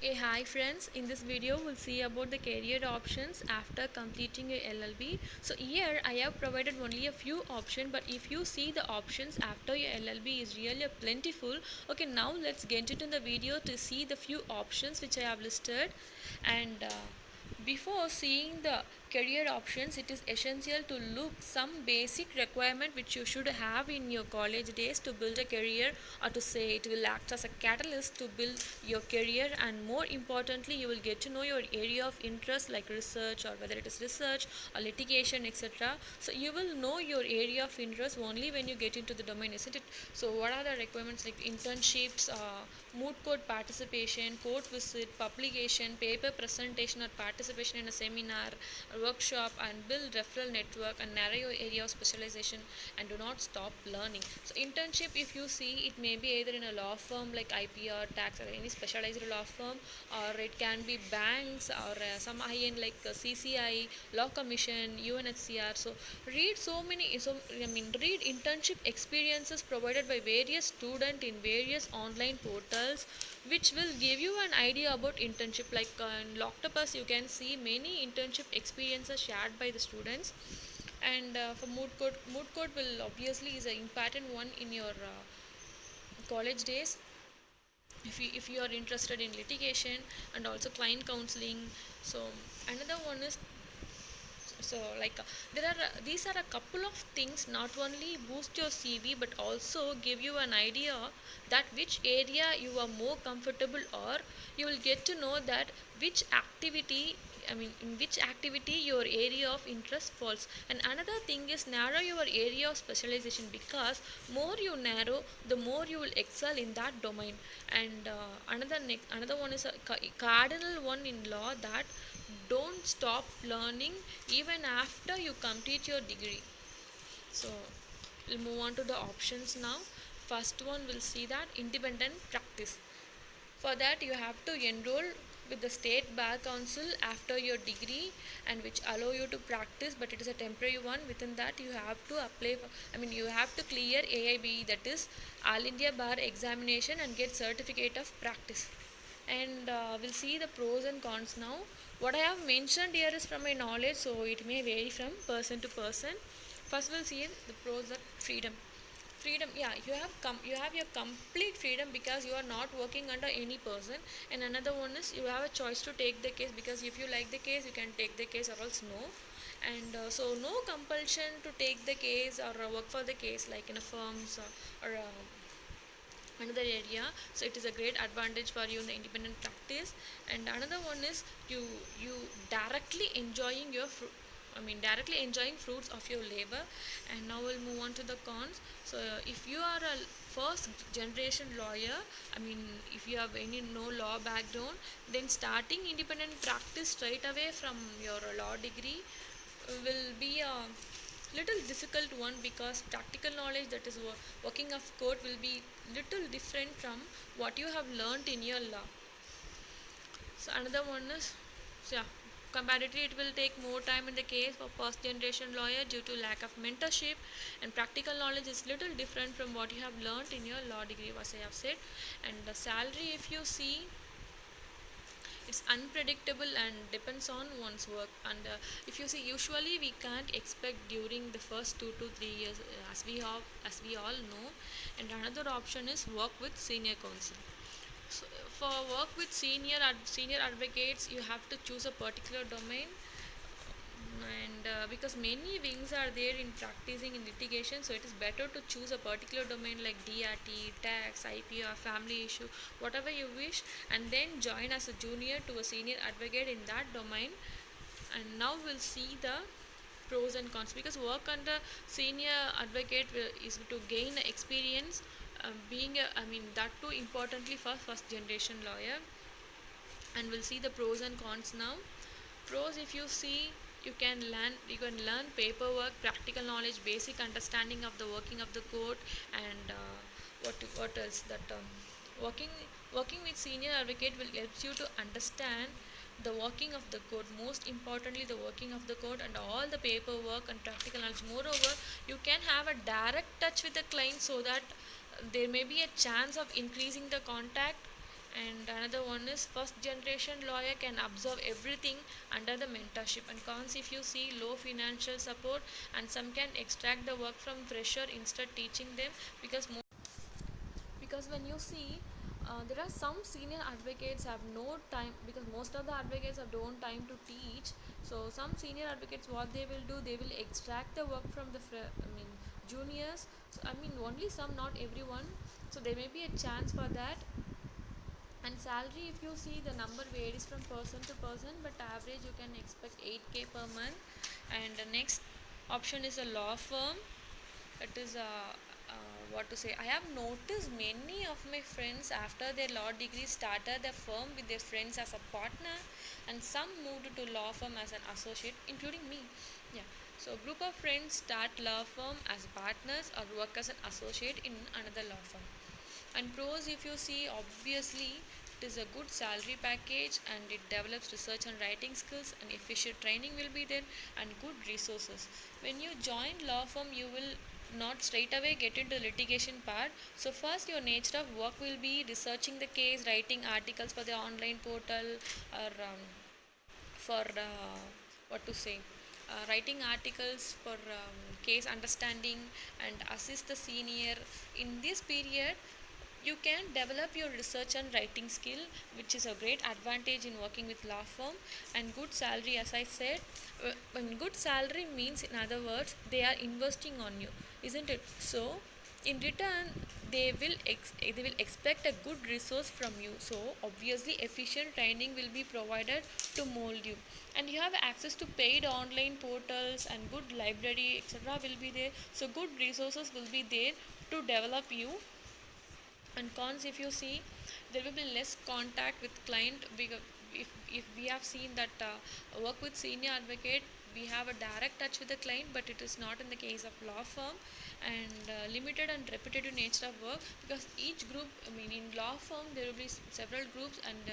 Hey, hi friends. In this video, we'll see about the career options after completing a LLB. So here I have provided only a few options, but if you see the options after your LLB is really plentiful. Okay, now let's get into the video to see the few options which I have listed. And before seeing the career options, it is essential to look some basic requirement which you should have in your college days to build a career, or to say it will act as a catalyst to build your career. And more importantly, you will get to know your area of interest like research, or whether it is research or litigation, etc. So you will know your area of interest only when you get into the domain, isn't it? So what are the requirements like internships, moot court participation, court visit, publication, paper presentation, or participation in a seminar, a workshop, and build referral network and narrow your area of specialization, and do not stop learning. So internship, if you see, it may be either in a law firm like IPR, tax, or any specialized law firm, or it can be banks, or some high-end like CCI, Law Commission, UNHCR. So read internship experiences provided by various students in various online portals, which will give you an idea about internship. Like in Loctopus, you can see many internship experiences shared by the students. And for moot court will obviously is an important one in your college days, if you are interested in litigation and also client counseling. So another one is, there are these are a couple of things not only boost your CV but also give you an idea that which area you are more comfortable, or you will get to know that which activity, in which activity your area of interest falls. And another thing is narrow your area of specialization, because more you narrow, the more you will excel in that domain. And another one is a cardinal one in law, that don't stop learning even after you complete your degree. So we'll move on to the options now. First one, we'll see that independent practice. For that, you have to enroll with the state bar council after your degree, and which allow you to practice, but it is a temporary one. Within that, you have to apply for, you have to clear AIBE, that is All India Bar Examination, and get certificate of practice. And we'll see the pros and cons now. What I have mentioned here is from my knowledge, so it may vary from person to person. First, we'll see the pros are freedom. Freedom, yeah, you have your complete freedom, because you are not working under any person. And another one is you have a choice to take the case, because if you like the case, you can take the case, or else no. And so no compulsion to take the case or work for the case like in a firms, or another area. So it is a great advantage for you in the independent practice. And another one is you directly enjoying your directly enjoying fruits of your labor. And now we'll move on to the cons. So if you are a first generation lawyer, if you have any no law background, then starting independent practice straight away from your law degree will be a little difficult one, because practical knowledge, that is working of court, will be little different from what you have learnt in your law. So another one is, so yeah, comparatively it will take more time in the case for first generation lawyer due to lack of mentorship. And practical knowledge is little different from what you have learnt in your law degree, as I have said. And the salary, if you see, it's unpredictable and depends on one's work. And if you see, usually we can't expect during the first 2 to 3 years, as we all know. And another option is work with senior counsel. So for work with senior advocates, you have to choose a particular domain. And because many wings are there in practicing in litigation, so it is better to choose a particular domain like DRT, tax, IPR, family issue, whatever you wish, and then join as a junior to a senior advocate in that domain. And now we'll see the pros and cons, because work under senior advocate is to gain experience, being a, that too importantly for first generation lawyer. And we'll see the pros and cons now. Pros, if you see, you can learn paperwork, practical knowledge, basic understanding of the working of the court. And what else, that working working with senior advocate will help you to understand the working of the court, most importantly the working of the court, and all the paperwork and practical knowledge. Moreover, you can have a direct touch with the client, so that there may be a chance of increasing the contact. And another one is first generation lawyer can observe everything under the mentorship. And cons, if you see low financial support, and some can extract the work from fresher instead teaching them, because when you see there are some senior advocates have no time, because most of the advocates have don't time to teach. So some senior advocates, what they will do, they will extract the work from the juniors. So I mean only some, not everyone. So there may be a chance for that. And salary, if you see, the number varies from person to person, but average you can expect 8k per month. And the next option is a law firm. That is what to say, I have noticed many of my friends after their law degree started their firm with their friends as a partner, and some moved to law firm as an associate, including me. Yeah, so group of friends start law firm as partners or work as an associate in another law firm. And pros, if you see, obviously it is a good salary package, and it develops research and writing skills, and efficient training will be there, and good resources. When you join law firm, you will not straight away get into litigation part. So first your nature of work will be researching the case, writing articles for the online portal, or for what to say, writing articles for case understanding, and assist the senior. In this period you can develop your research and writing skill, which is a great advantage in working with law firm. And good salary, as I said, when good salary means, in other words, they are investing on you, isn't it? So in return they will expect a good resource from you. So obviously efficient training will be provided to mold you, and you have access to paid online portals, and good library etc will be there. So good resources will be there to develop you. And cons, if you see, there will be less contact with client, because if we have seen that work with senior advocate, we have a direct touch with the client, but it is not in the case of law firm. And limited and repetitive nature of work, because each group, I mean in law firm there will be several groups, and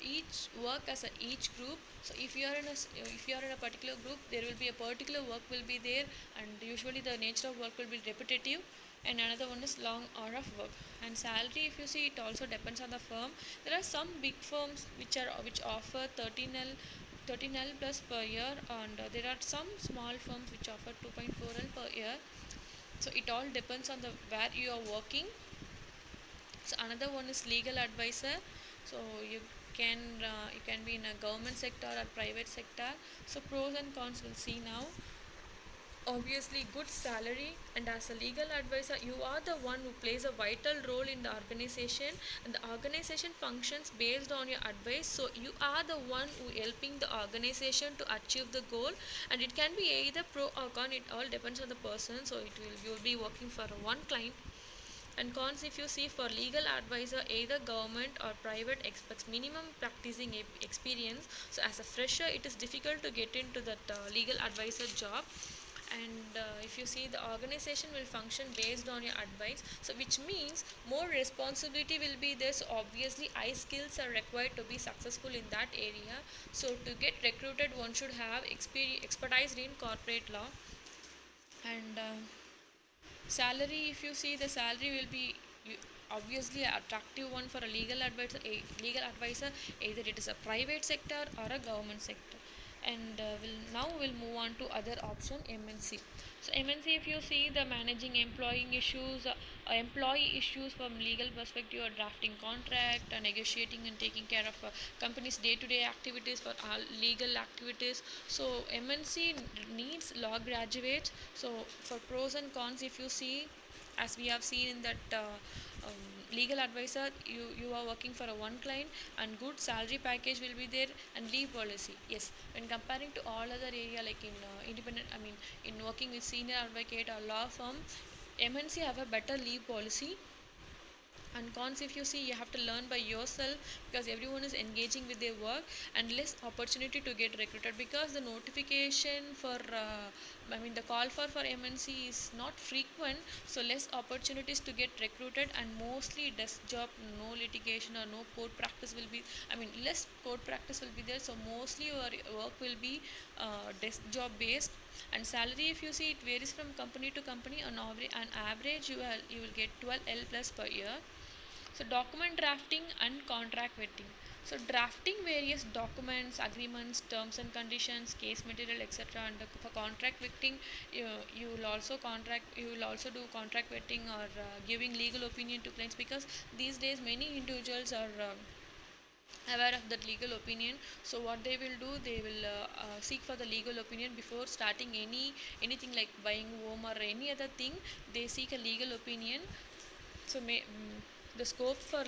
each work as a each group. So if you are in a if you are in a particular group, there will be a particular work will be there, and usually the nature of work will be repetitive. And another one is long hour of work. And salary, if you see, it also depends on the firm. There are some big firms which offer 13L plus per year, and there are some small firms which offer 2.4L per year. So it all depends on the where you are working. So another one is legal advisor. So you can be in a government sector or private sector. So pros and cons we'll see now. Obviously good salary, and as a legal advisor you are the one who plays a vital role in the organization, and the organization functions based on your advice. So you are the one who helping the organization to achieve the goal, and it can be either pro or con, it all depends on the person. So it will you will be working for one client. And cons, if you see, for legal advisor, either government or private experts, minimum practicing experience. So as a fresher it is difficult to get into that legal advisor job. And if you see, the organization will function based on your advice, so which means more responsibility will be there. So obviously high skills are required to be successful in that area. So to get recruited one should have expertise in corporate law. And salary, if you see, the salary will be obviously attractive one for a legal advisor, either it is a private sector or a government sector. And we'll move on to other option, MNC. So MNC, if you see, the managing employee issues from legal perspective, or drafting contract, negotiating and taking care of company's day-to-day activities for all legal activities. So MNC needs law graduates. So for pros and cons, if you see, as we have seen in that legal advisor, you are working for a one client, and good salary package will be there, and leave policy. Yes, when comparing to all other area, like in independent, I mean in working with senior advocate or law firm, MNC have a better leave policy. And cons, if you see, you have to learn by yourself, because everyone is engaging with their work, and less opportunity to get recruited, because the notification for the call for MNC is not frequent. So less opportunities to get recruited, and mostly desk job, no litigation or no court practice will be, less court practice will be there. So mostly your work will be desk job based. And salary, if you see, it varies from company to company. On average you will get 12L plus per year. So document drafting and contract vetting. So drafting various documents, agreements, terms and conditions, case material, etc. And for contract vetting, you will also do contract vetting or giving legal opinion to clients, because these days many individuals are aware of that legal opinion. So what they will do, they will seek for the legal opinion before starting anything like buying home or any other thing. They seek a legal opinion. So the scope for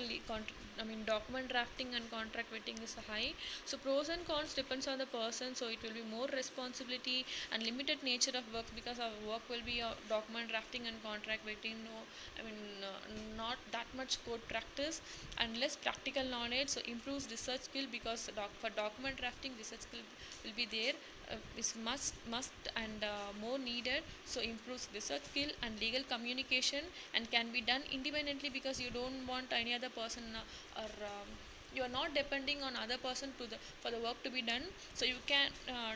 document drafting and contract vetting is high. So pros and cons depends on the person. So it will be more responsibility and limited nature of work, because our work will be document drafting and contract vetting. No, not that much code practice and less practical knowledge. So improves research skill, because for document drafting research skill will be there, is must and more needed. So improves research skill and legal communication, and can be done independently, because you don't want any other person or you are not depending on other person to the for the work to be done. So you can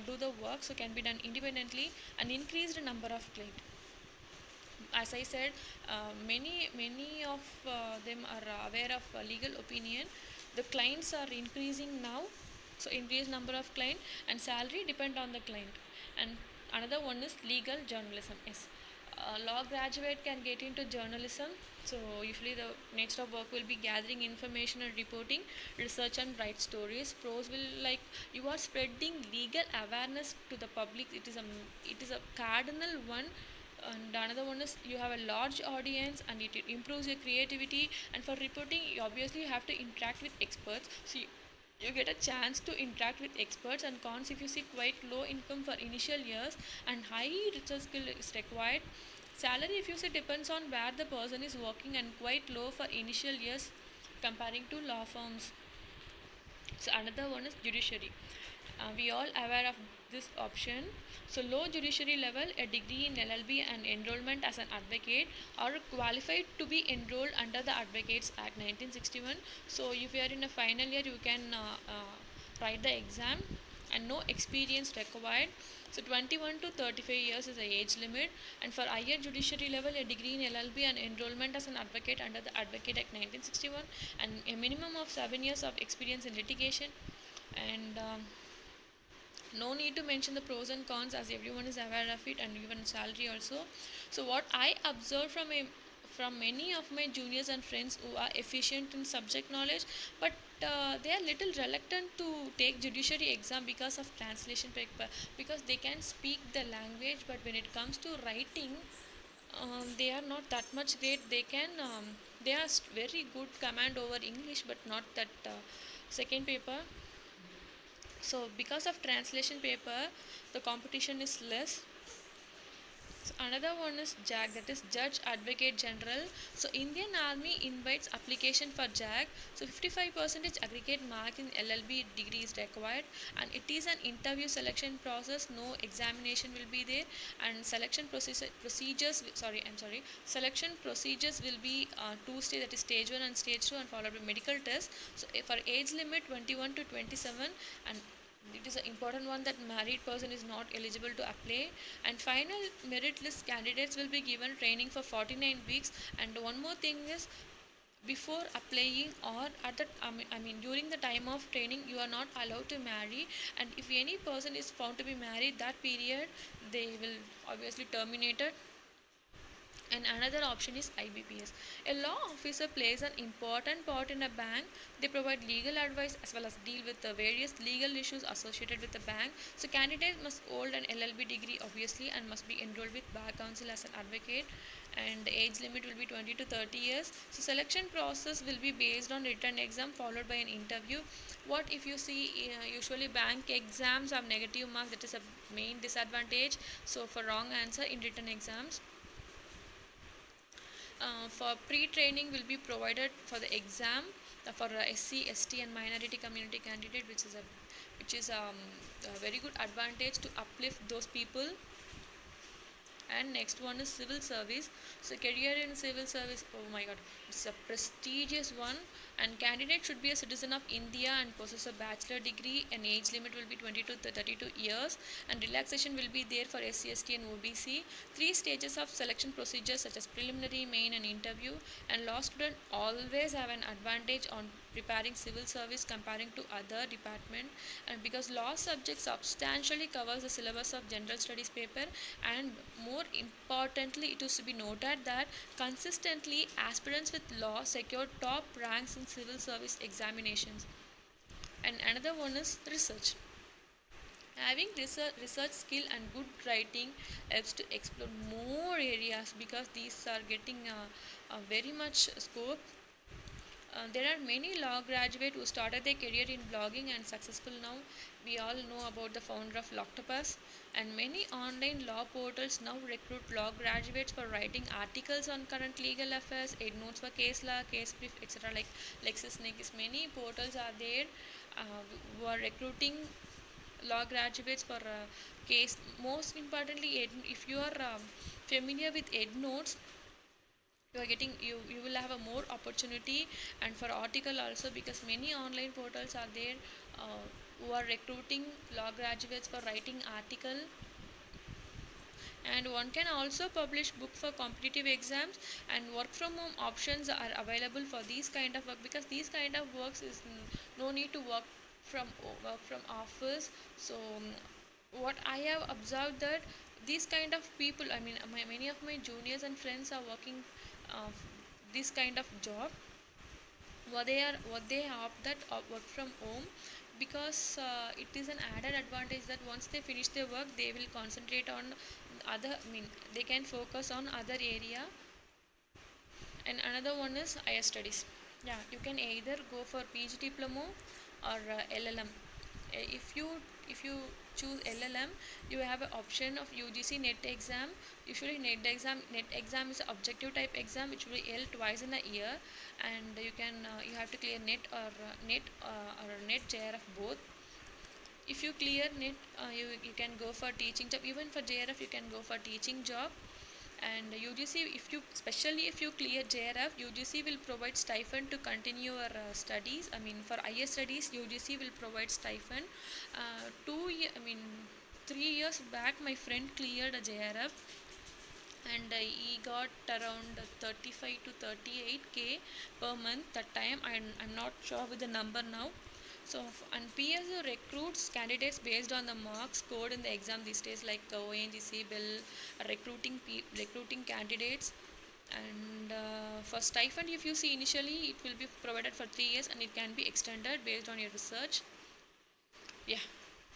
do the work, so can be done independently, and increase the number of clients. As I said, many of them are aware of legal opinion. The clients are increasing now, so increased number of client, and salary depend on the client. And another one is legal journalism. Yes, law graduate can get into journalism. So usually the nature of work will be gathering information and reporting, research and write stories. Pros will, like, you are spreading legal awareness to the public. It is a cardinal one. And another one is you have a large audience, and it improves your creativity. And for reporting, you obviously have to interact with experts. So you get a chance to interact with experts. And cons, if you see quite low income for initial years and high research skill is required. Salary, if you see, depends on where the person is working, and quite low for initial years comparing to law firms. So another one is judiciary. We all aware of this option. So low judiciary level, a degree in LLB and enrollment as an advocate, or qualified to be enrolled under the Advocates Act 1961. So if you are in a final year, you can write the exam, and no experience required. So 21 to 35 years is the age limit. And for higher judiciary level, a degree in LLB and enrollment as an advocate under the Advocate Act 1961, and a minimum of 7 years of experience in litigation. And no need to mention the pros and cons, as everyone is aware of it, and even salary also. So what I observed from many of my juniors and friends who are efficient in subject knowledge, but they are little reluctant to take judiciary exam because of translation paper, because they can speak the language, but when it comes to writing, they are not that much great. They are very good command over English, but not that second paper. So because of translation paper, the competition is less. So another one is JAG, that is Judge Advocate General. So Indian Army invites application for JAG. So 55% aggregate mark in LLB degree is required, and it is an interview selection process. No examination will be there, and selection procedures will be two stage, that is stage 1 and stage 2, and followed by medical test. So for age limit 21 to 27, and it is an important one that married person is not eligible to apply. And final merit list candidates will be given training for 49 weeks. And one more thing is, before applying or at the during the time of training, you are not allowed to marry. And if any person is found to be married that period, they will obviously terminated. And another option is IBPS. A law officer plays an important part in a bank. They provide legal advice as well as deal with the various legal issues associated with the bank. So candidates must hold an LLB degree obviously, and must be enrolled with Bar Council as an advocate. And the age limit will be 20 to 30 years. So selection process will be based on written exam followed by an interview. What if you see, usually bank exams have negative marks, that is a main disadvantage. So for wrong answer in written exams, for pre-training will be provided for the exam for SC, ST and minority community candidate, which is a very good advantage to uplift those people. And next one is civil service. So career in civil service, oh my god, it's a prestigious one. And candidate should be a citizen of India and possess a bachelor degree. An age limit will be 20 to 32 years, and relaxation will be there for SC, ST and OBC. Three stages of selection procedures such as preliminary, main and interview. And law student always have an advantage on preparing civil service comparing to other department, and because law subject substantially covers the syllabus of general studies paper. And more importantly, it is to be noted that consistently aspirants with law secure top ranks in civil service examinations. And another one is research. Having research skill and good writing helps to explore more areas, because these are getting very much scope. There are many law graduates who started their career in blogging and successful now. We all know about the founder of Loctopus, and many online law portals now recruit law graduates for writing articles on current legal affairs, aid notes for case law, case brief, etc. Like LexisNexis, many portals are there who are recruiting law graduates for case. Most importantly, if you are familiar with Ed Notes, you are getting you will have a more opportunity. And for article also, because many online portals are there who are recruiting law graduates for writing article. And one can also publish book for competitive exams, and work from home options are available for these kind of work, because these kind of works is no need to from work from office. So what I have observed that these kind of people, I mean many of my juniors and friends are working uh, this kind of job. What they opt that work from home, because it is an added advantage that once they finish their work, they will concentrate on other, I mean they can focus on other area. And another one is higher studies. Yeah, you can either go for PG diploma or LLM. If you choose LLM, you have an option of UGC NET exam. Usually net exam is an objective type exam which will be held twice in a year, and you have to clear net JRF both. If you clear net, you can go for teaching job. Even for JRF you can go for teaching job. And UGC, if you clear JRF, UGC will provide stipend to continue your studies. I mean for higher studies, UGC will provide stipend. 3 years back my friend cleared a JRF, and he got around 35 to 38k per month that time. I'm not sure with the number now. So and PSU recruits candidates based on the marks scored in the exam these days, like ONGC bill recruiting candidates. And for stipend, if you see, initially it will be provided for 3 years, and it can be extended based on your research. Yeah,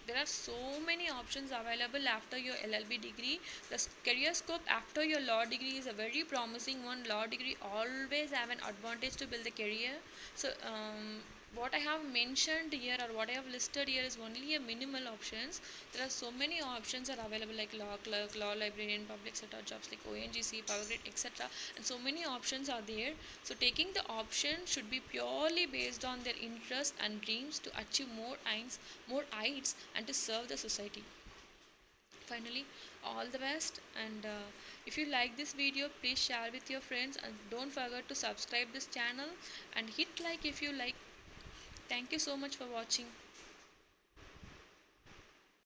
there are so many options available after your LLB degree. The career scope after your law degree is a very promising one. Law degree always have an advantage to build a career. So what I have mentioned here, or what I have listed here, is only a minimal options. There are so many options are available, like law clerk, law librarian, public sector jobs like ONGC, power grid, etc. And so many options are there. So taking the option should be purely based on their interest and dreams to achieve more heights, and to serve the society. Finally, all the best. And if you like this video, please share with your friends, and don't forget to subscribe this channel and hit like if you like. Thank you so much for watching.